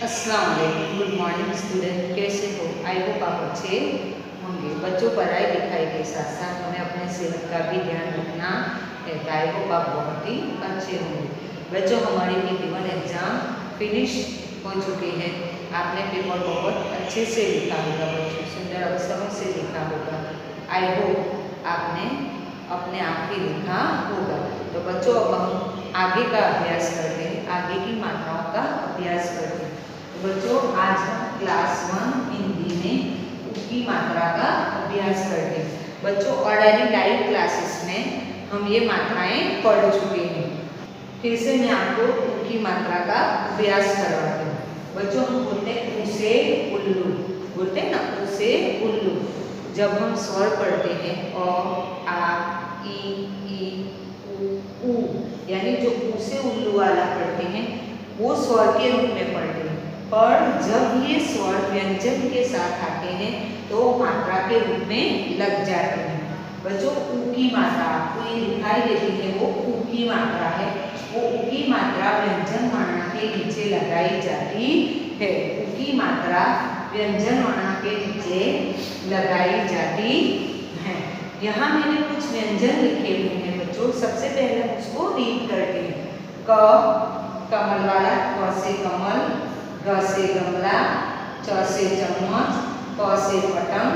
अस्सलाम वालेकुम, good morning student. कैसे हो? आई होप आप अच्छे होंगे। बच्चों, पढ़ाई लिखाई के साथ साथ हमें अपने सेहत का भी ध्यान रखना है। आई होप आप बहुत ही अच्छे होंगे। बच्चों, हमारी PT1 एग्ज़ाम फिनिश हो चुकी है। आपने पेपर बहुत अच्छे से लिखा होगा बच्चों, सुंदर अक्षरों से लिखा होगा। आई होप आपने अपने आप ही लिखा होगा। तो बच्चों, अब हम आगे का अभ्यास करते हैं, आगे की मात्राओं का अभ्यास करते हैं। तो बच्चों, आज हम क्लास 1 हिंदी में उ की मात्रा का अभ्यास करते हैं। बच्चों, ऑलरेडी लाइव क्लासेस में हम ये मात्राएं पढ़ चुके हैं। फिर से मैं आपको उ की मात्रा का अभ्यास करवाती हूँ। बच्चों, हम बोलते हैं उ से उल्लू, बोलते हैं ना उ से उल्लू। जब हम स्वर पढ़ते हैं अ, आ, ई, उ, यानी जो उ से उल्लू वाला पढ़ते हैं वो स्वर के रूप में पढ़ते हैं। पर जब ये स्वर व्यंजन के साथ आते हैं तो मात्रा के रूप में लग जाते हैं। बच्चों, उ की मात्रा आपको ये दिखाई देती है, वो उ की मात्रा है। वो उ की मात्रा व्यंजन वर्णा के नीचे लगाई जाती है। उ की मात्रा व्यंजन वर्णा के नीचे लगाई जाती है। यहाँ मैंने कुछ व्यंजन लिखे हुए हैं बच्चों। सबसे पहले हम उसको रीड करते हैं। क, कमल वाला, क से कमल, ग से गमला, च से चम्मच, प से पतंग,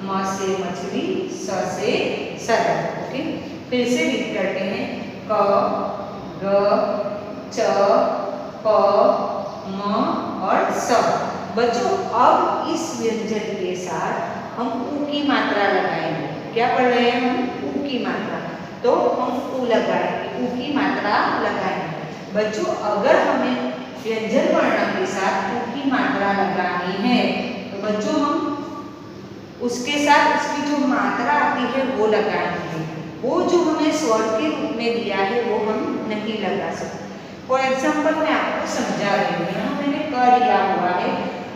म से मछली, स से सदर। ओके, फिर से रीड करते हैं। क, ग, च, प, म और स। बच्चों, अब इस व्यंजन के साथ हम उ की मात्रा लगाएंगे। क्या पढ़ रहे हैं हम? उ की मात्रा। तो हम उ लगाएंगे, उ की मात्रा लगाएंगे। बच्चों, अगर हमें व्यंजन वर्ण के साथ उ की मात्रा लगानी है तो बच्चों हम उसके साथ उसकी जो मात्रा आती है वो लगाएंगे। वो जो हमें स्वर के रूप में दिया है वो हम नहीं लगा सकते। फॉर एग्जाम्पल मैं आपको समझा रही हूँ। यहाँ मैंने क लिया हुआ है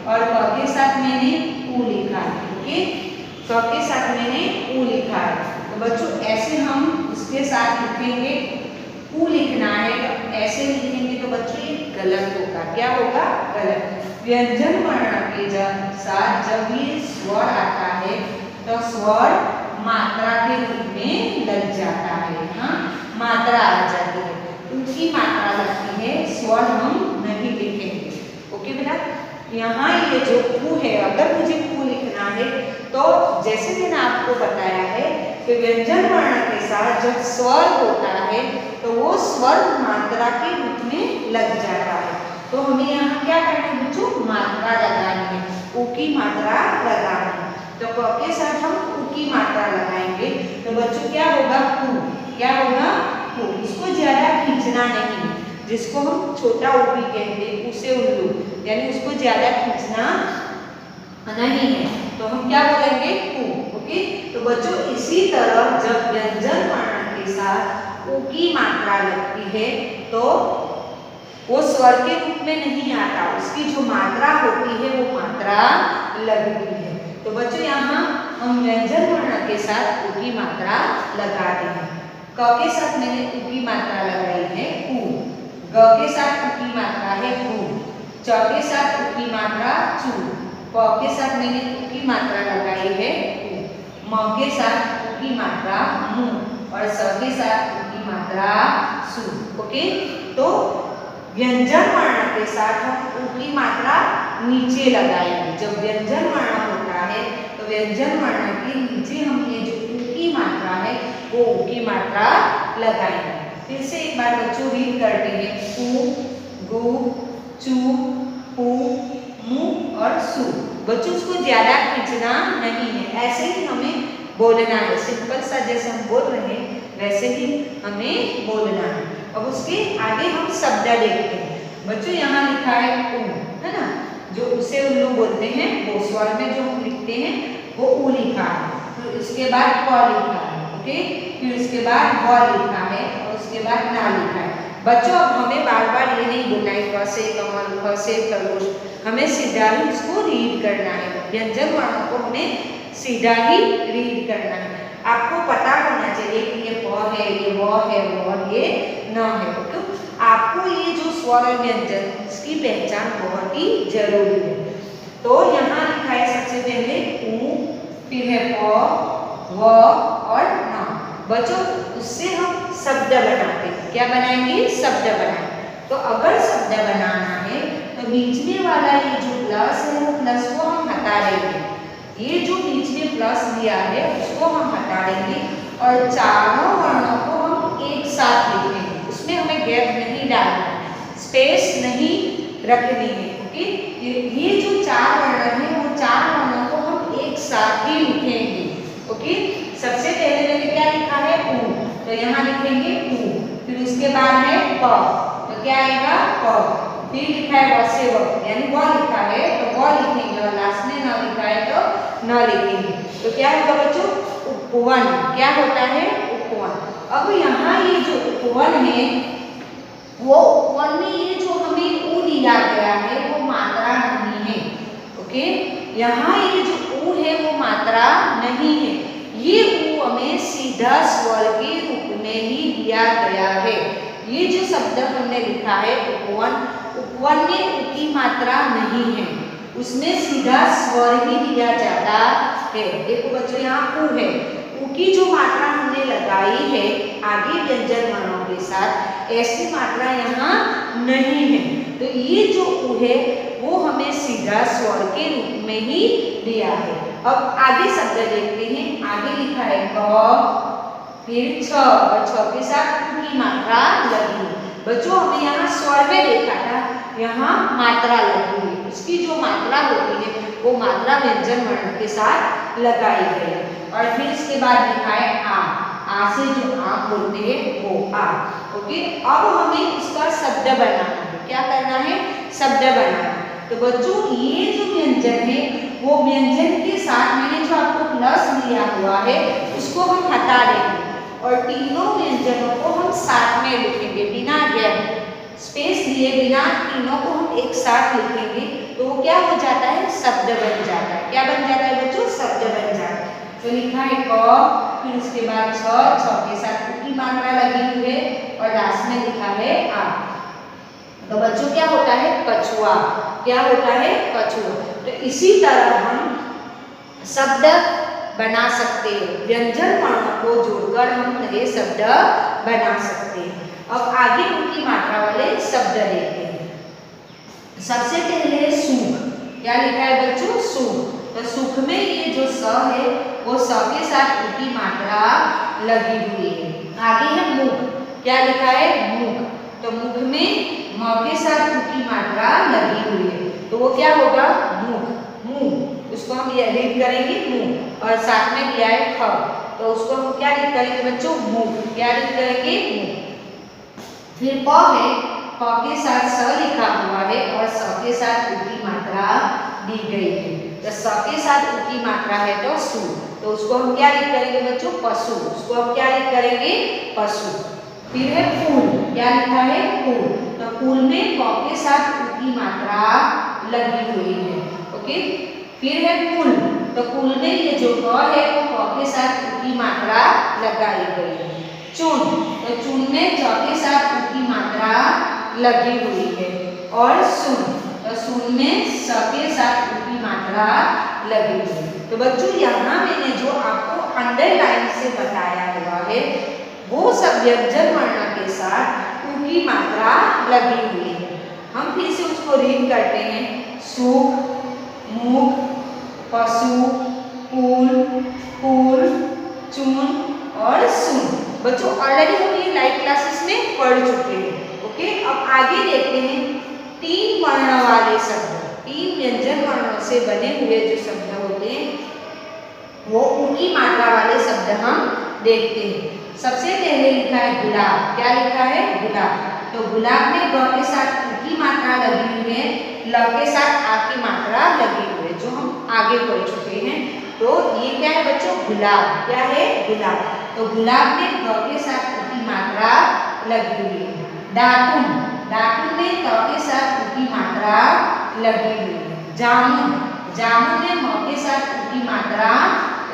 और क के साथ मैंने उ लिखा है। ओके, क के साथ मैंने उ लिखा है। तो बच्चों, ऐसे हम उसके साथ लिखेंगे। उ लिखना है तो ऐसे लिखेंगे तो बच्चों ये गलत होगा। क्या होगा? गलत। व्यंजन वर्ण के साथ जब ये स्वर आता है तो स्वर मात्रा के रूप में लग जाता है। हाँ, मात्रा आ जाती है, उनकी मात्रा लगती है, स्वर हम नहीं लिखेंगे। ओके बेटा, यहाँ ये जो उ है, अगर मुझे उ लिखना है तो जैसे मैंने आपको बताया है कि व्यंजन वर्ण के साथ जब स्वर होता है तो वो स्वर मात्रा के रूप में लग जाता है। तो हमें यहाँ क्या करना है बच्चों? मात्रा लगानी है, उ की मात्रा लगानी है। तो क के साथ हम उ की मात्रा लगाएंगे तो बच्चों क्या होगा? उ। क्या होगा? उ। इसको ज्यादा खींचना नहीं है, जिसको हम छोटा उ भी कहते हैं, उसे उल्लू, यानी उसको ज्यादा खींचना नहीं है। तो हम क्या बोलेंगे? उ। ओके, तो बच्चों इसी तरह जब व्यंजन वर्ण के साथ उ की मात्रा लगती है तो वो स्वर के रूप में नहीं आता, उसकी जो मात्रा होती है वो मात्रा लगती है। तो बच्चों, यहाँ हम व्यंजन वर्ण के साथ उ की मात्रा लगाते हैं। क के साथ मैंने उ की मात्रा लगाई है उ, ग के साथ उ की मात्रा है उ, च के साथ उ की मात्रा चू, प के साथ मैंने उ की मात्रा लगाई है उ, म के साथ उ की मात्रा मु और स के साथ उ की मात्रा सु। ओके, तो व्यंजन वर्ण के साथ हम उ की मात्रा नीचे लगाएंगे। जब व्यंजन वर्ण होता है तो व्यंजन वर्ण के नीचे हम ये जो उ की मात्रा है वो उ की मात्रा लगाएंगे। फिर से एक बार बच्चों रीड करते हैं। उ, गु, चू, पू, मु और सु। बच्चों, उसको ज्यादा खींचना नहीं है, ऐसे ही हमें बोलना है। सिंपल सा जैसे हम बोल रहे हैं वैसे ही हमें बोलना है। अब उसके आगे हम शब्द देखते हैं। बच्चों, यहाँ लिखा है उ, है ना, जो उसे उल्लू बोलते हैं वो स्वर में जो हम लिखते हैं वो उ लिखा है। फिर उसके बाद क लिखा है। ओके, फिर उसके बाद व लिखा है और उसके बाद ना लिखा है। बच्चों, अब हमें बार बार ये नहीं बोलना है क से कमल, ख से खरगोश, हमें सीधा ही उसको रीड करना है। व्यंजन वर्ण को हमें सीधा ही रीड करना है। आपको पता होना चाहिए कि ये प है, ये व है, वो ये न है। तो आपको ये जो स्वर और व्यंजन इसकी पहचान बहुत ही जरूरी है। तो यहाँ लिखा है सबसे पहले ऊ, फिर है प, व और न। बच्चों उससे हम शब्द बनाते हैं। क्या बनाएंगे? शब्द बनाएंगे। तो अगर शब्द बनाना है तो बीच में वाला ये जो प्लस है वो प्लस को हम हटा देंगे। ये जो बीच में प्लस दिया है उसको हम हटा देंगे और चारों वर्णों को हम एक साथ लिखेंगे। उसमें हमें गैप नहीं डालना है, स्पेस नहीं रखनी है। ओके, ये जो चार वर्ण है वो चार वर्णों को हम एक साथ ही लिखेंगे। ओके, सबसे पहले मैंने क्या लिखा है? ऊ, तो यहाँ लिखेंगे ऊ। फिर उसके बाद है प, तो क्या आएगा? प। फिर लिखा है व से व, यानी व लिखा है तो व लिखेंगे और लास्ट में न लिखा है तो न लिखेंगे। तो क्या होगा बच्चों? उपवन। क्या होता है? उपवन। अब यहाँ ये जो उपवन है वो उपवन में ये जो हमें ऊ दिया गया है वो मात्रा नहीं है। ओके, यहाँ ये जो ऊ है वो मात्रा नहीं है। ये ऊ हमें सीधा स्वर के रूप में ही दिया गया है। ये जो शब्द हमने लिखा है उपवन, उपवन में ऊ की मात्रा नहीं है, उसमें सीधा स्वर ही दिया जाता है। देखो बच्चों यहाँ ऊ है, ऊ की जो मात्रा हमने लगाई है आगे व्यंजन वर्णों के साथ, ऐसी मात्रा यहाँ नहीं है। तो ये जो ऊ है वो हमें सीधा स्वर के रूप में ही दिया है। अब आगे शब्द देखते हैं। आगे लिखा है क, फिर छ और छ के साथ ऊ की मात्रा लगी। बच्चों हमें यहाँ स्वर में देखा था, यहाँ मात्रा लगी हुई। उसकी जो मात्रा होती है वो मात्रा व्यंजन वर्ण के साथ लगाई गई। और फिर इसके बाद लिखा है आ से जो आँख बोलते हैं वो आ। ओके, अब हमें इसका शब्द बनाना है। क्या करना है? शब्द बनाना है। तो बच्चों ये जो व्यंजन है वो व्यंजन के साथ मैंने जो आपको प्लस दिया हुआ है उसको हम हटा देंगे और तीनों व्यंजनों को हम साथ में लिखेंगे बिना गैप, स्पेस दिए बिना तीनों को हम एक साथ लिखेंगे। तो वो क्या हो जाता है? शब्द बन जाता है। क्या बन जाता है बच्चों? शब्द बन जाता है। तो लिखा है क, फिर उसके बाद छ के साथ ऊ की मात्रा लगी हुई है और लास्ट में लिखा है आ। तो बच्चों क्या होता है? कछुआ। क्या होता है? कछुआ। तो इसी तरह हम शब्द बना सकते हैं, व्यंजन वर्णों को जोड़कर हम नए शब्द बना सकते हैं। अब आगे उनकी मात्रा वाले शब्द देखते हैं। सबसे पहले सुख। क्या लिखा है बच्चों? सुख। तो सुख में ये जो स है वो स के साथ ऊ की मात्रा लगी हुई है। आगे है मुख। क्या लिखा है? मुख। तो मुख में म के साथ ऊ की मात्रा लगी हुई है, तो वो क्या होगा? मुख। मुंह, उसको हम रीड करेंगे मुंह और साथ में दिया है ख, तो उसको हम क्या रीड करेंगे बच्चों? मुख। क्या रीड करेंगे? मुख। फिर प है, प के साथ स लिखा हुआ है और स के साथ ऊ की मात्रा दी गई है। तो स के साथ ऊ की मात्रा है तो सु, तो उसको हम क्या रीड करेंगे बच्चों? पशु। उसको हम क्या रीड करेंगे? पशु। फिर है फूल। क्या लिखा है? फूल। तो फूल में प के साथ ऊ की मात्रा लगी हुई है। ओके, फिर है कुल। तो कुल में ये जो क है वो क के साथ ऊ की मात्रा लगाई गई है। चून। तो चून में च के साथ ऊ की मात्रा लगी हुई है। और सुन। तो सुन में स के साथ ऊ की मात्रा लगी हुई है। तो बच्चों यहाँ मैंने जो आपको अंडरलाइन से बताया हुआ है वो सब व्यंजन वर्ण के साथ ऊ की मात्रा लगी हुई है। हम फिर से उसको रीड करते हैं। सुख, मुख, पशु, फूल, फूल, चून और सुन। बच्चों ऑलरेडी हम ये लाइव क्लासेस में पढ़ चुके हैं। ओके, अब आगे देखते हैं तीन वर्ण वाले शब्द। तीन व्यंजन वर्णों से बने हुए जो शब्द होते हैं वो उनकी मात्रा वाले शब्द हम देखते हैं। सबसे पहले लिखा है गुलाब। क्या लिखा है? गुलाब। तो गुलाब में ग के साथ ऊ की मात्रा लगी हुई है, ल के साथ आ की मात्रा लगी हुई है, जो हम आगे पढ़ चुके हैं। तो ये क्या है बच्चों? गुलाब। क्या है? गुलाब। तो गुलाब में ग के साथ ऊ की मात्रा लगी हुई है। दातुन। दातुन में क के साथ ऊ की मात्रा लगी हुई है। जामुन। जामुन में म के साथ ऊ की मात्रा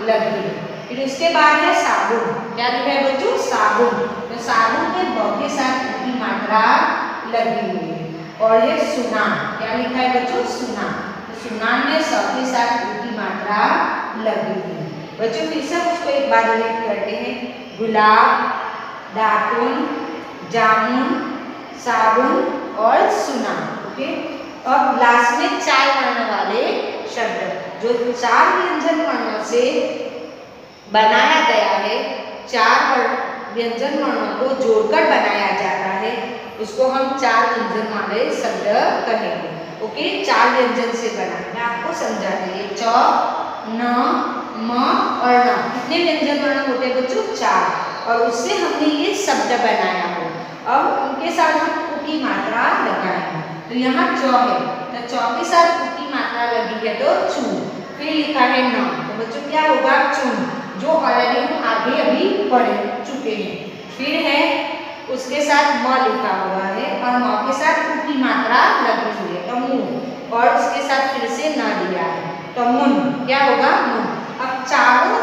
लगी है। फिर उसके बाद है साबुन। क्या लिखा है बच्चों? साबुन। तो साबुन में ब के साथ ऊ की मात्रा लगी हुई है। और ये सुनान, क्या लिखा है बच्चों? सुनान। तो सुनान में स के साथ उ की मात्रा लगी है। बच्चों फिर से उसको एक बार रिपीट करते हैं। गुलाब, दातुन, जामुन, साबुन और सुनान। ओके, अब लास्ट में 4 वर्ण वाले शब्द, जो 4 व्यंजन वर्णों से बनाया गया है, 4 व्यंजन वर्णों को जोड़कर बनाया जाता है, उसको हम 4 व्यंजन वाले शब्द कहेंगे। ओके, 4 व्यंजन से बना, मैं आपको समझा रही हूँ। च, न, म और न। कितने व्यंजन वर्ण होते हैं बच्चों? 4। और उससे हमने ये शब्द बनाया हो। अब उनके साथ हम उ की मात्रा लगाएंगे। तो यहाँ च है, तो च के साथ उ की मात्रा लगी है तो चू। फिर लिखा है न, तो बच्चों क्या होगा? चुन, जो ऑलरेडी हम आगे अभी पढ़ चुके हैं। फिर है उसके साथ म लिखा हुआ है और म के साथ उ की मात्रा लगी हुई है तो मुंह, और उसके साथ फिर से न दिया है तो मुन, क्या होगा? मुन। अब चारों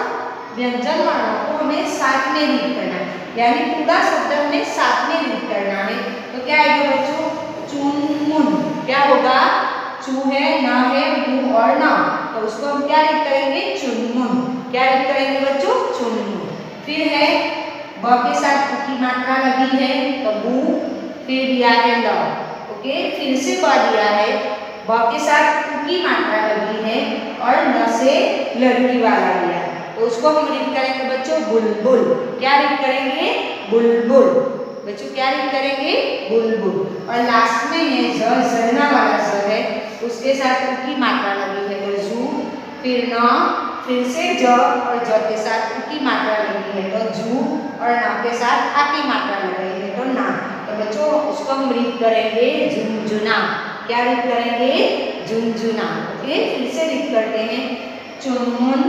व्यंजन वर्णों को हमें साथ में रीड करना है, यानी पूरा शब्द हमें साथ में रीड करना है। तो क्या आएगा बच्चों? चुनमुन, क्या होगा? चू है, न है, मु और न, तो उसको हम क्या रीड करेंगे? चुनमुन। क्या रीड करेंगे बच्चों? चुनमुन। फिर है ब के साथ उ की मात्रा लगी है तो बू, फिर दिया है ल। ओके, फिर से ब दिया है, ब के साथ उ की मात्रा लगी है और न से लड़की वाला दिया है, तो उसको हम रीड करेंगे बच्चों बुलबुल। क्या रीड करेंगे? बुलबुल। बच्चों क्या रीड करेंगे? बुलबुल। और लास्ट में है ज, झरना वाला ज है, उसके साथ उ की मात्रा लगी है तो जू, फिर न, फिर से ज और ज के साथ उ की मात्रा लगी है तो जू, और न के साथ आ की मात्रा लगी है तो ना। तो बच्चों उसको हम रीड करेंगे झुनझुना। क्या रीड करेंगे? झुनझुना। ओके, फिर से रीड करते हैं। चुनमुन,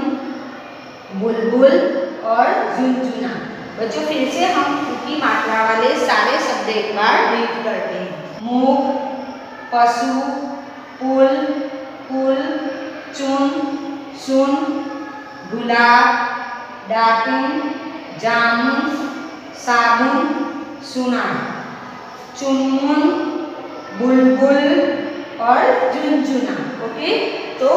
बुलबुल और झुनझुना। बच्चों फिर से हम उ की मात्रा वाले सारे शब्द एक बार रीड करते हैं। मूक, पशु, पुल, पुल, चुन, सुन, गुलाब, दातुन, जामुन, साबुन, सुनान, चुनमुन, बुलबुल और झुनझुना। ओके, तो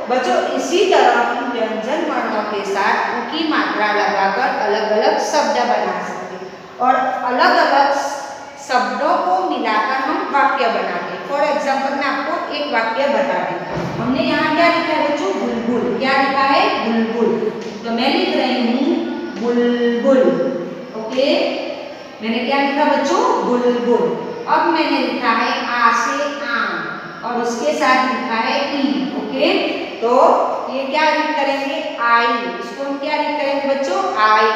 बच्चों इसी तरह हम व्यंजन वर्णों के साथ उ की मात्रा लगाकर अलग अलग शब्द बना सकते हैं और अलग अलग शब्दों को मिलाकर हम वाक्य बनाते हैं। फॉर एग्जाम्पल मैं आपको एक वाक्य बता देती हूँ। हमने यहाँ क्या लिखा है बच्चों? बुलबुल। क्या लिखा है? बुलबुल। तो मैं लिख रही हूँ बुलबुल। ओके, मैंने क्या लिखा बच्चों? बुलबुल। अब मैंने लिखा है आ से आम और उसके साथ लिखा है ई। ओके, तो ये क्या रीड करेंगे? आई। इसको हम क्या रीड करेंगे बच्चों? आई।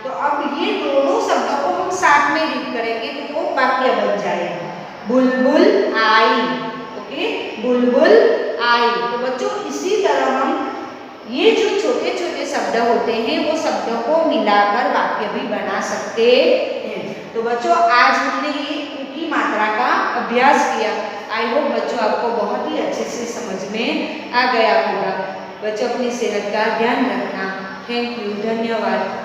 तो अब ये दोनों शब्दों को हम साथ में रीड करेंगे तो वो वाक्य बन जाएगा बुलबुल आई। ओके, बुलबुल आई। तो बच्चों इसी तरह हम ये जो छोटे छोटे शब्द होते हैं वो शब्दों को मिलाकर वाक्य भी बना सकते हैं। तो बच्चों आज हमने ये उ की मात्रा का अभ्यास किया। आई होप बच्चों आपको बहुत ही अच्छे से समझ में आ गया होगा। बच्चों अपनी सेहत का ध्यान रखना। थैंक यू, धन्यवाद।